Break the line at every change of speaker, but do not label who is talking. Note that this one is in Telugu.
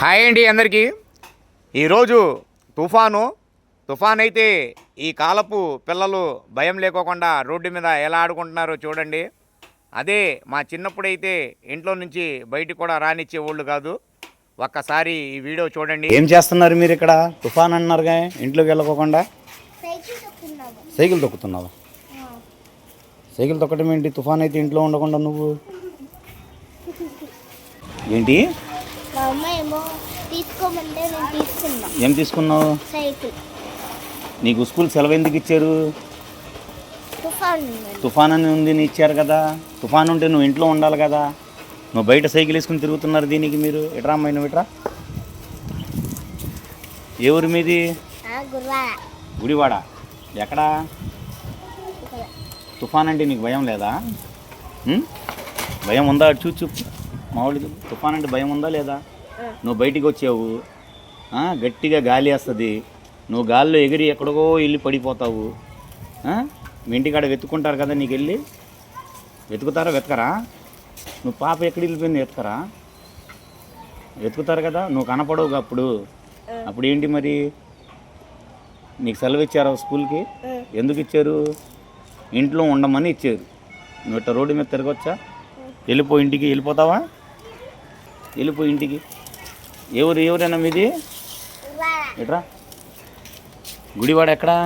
హాయ్ అండి అందరికీ. ఈరోజు తుఫాన్ అయితే ఈ కాలపు పిల్లలు భయం లేకోకుండా రోడ్డు మీద ఎలా ఆడుకుంటున్నారో చూడండి. అదే మా చిన్నప్పుడైతే ఇంట్లో నుంచి బయటికి కూడా రానిచ్చేవాళ్ళు కాదు. ఒక్కసారి ఈ వీడియో చూడండి.
ఏం చేస్తున్నారు మీరు ఇక్కడ? తుఫాన్ అన్నారుగా, ఇంట్లోకి వెళ్ళకోకుండా సైకిల్ తొక్కుతున్నావా? సైకిల్ తొక్కడం ఏంటి? తుఫాన్ అయితే ఇంట్లో ఉండకుండా నువ్వు ఏంటి? ఏం తీసుకున్నావు? నీకు స్కూల్ సెలవు ఎందుకు ఇచ్చారు? తుఫాన్ అని ఉంది ఇచ్చారు కదా. తుఫాన్ ఉంటే నువ్వు ఇంట్లో ఉండాలి కదా. నువ్వు బయట సైకిల్ వేసుకుని తిరుగుతున్నారు దీనికి. మీరు ఎట్రా అమ్మాయి, నువ్వు ఎట్రా? ఏ ఊరి మీది? గుడివాడ. ఎక్కడా? తుఫాన్ అంటే నీకు భయం లేదా? భయం ఉందా? చూచు మామూలు. తుఫాన్ అంటే భయం ఉందా లేదా? నువ్వు బయటికి వచ్చావు, గట్టిగా గాలి వేస్తుంది, నువ్వు గాలిలో ఎగిరి ఎక్కడికో వెళ్ళి పడిపోతావు. మీ ఇంటికాడ వెతుక్కుంటారు కదా, నీకు వెళ్ళి వెతుకుతారా? వెతకరా? నువ్వు పాప ఎక్కడ వెళ్ళిపోయింది? వెతుకుతారు కదా. నువ్వు కనపడవు అప్పుడు ఏంటి మరి? నీకు సెలవు ఇచ్చారా స్కూల్కి? ఎందుకు ఇచ్చారు? ఇంట్లో ఉండమని ఇచ్చారు. నువ్వు ఇట్లా రోడ్డు మీద తిరగొచ్చా? వెళ్ళిపో ఇంటికి. వెళ్ళిపోతావా? వెళ్ళిపో ఇంటికి. ఎవరైనా మీది? ఎట్రా? గుడివాడ ఎక్కడా?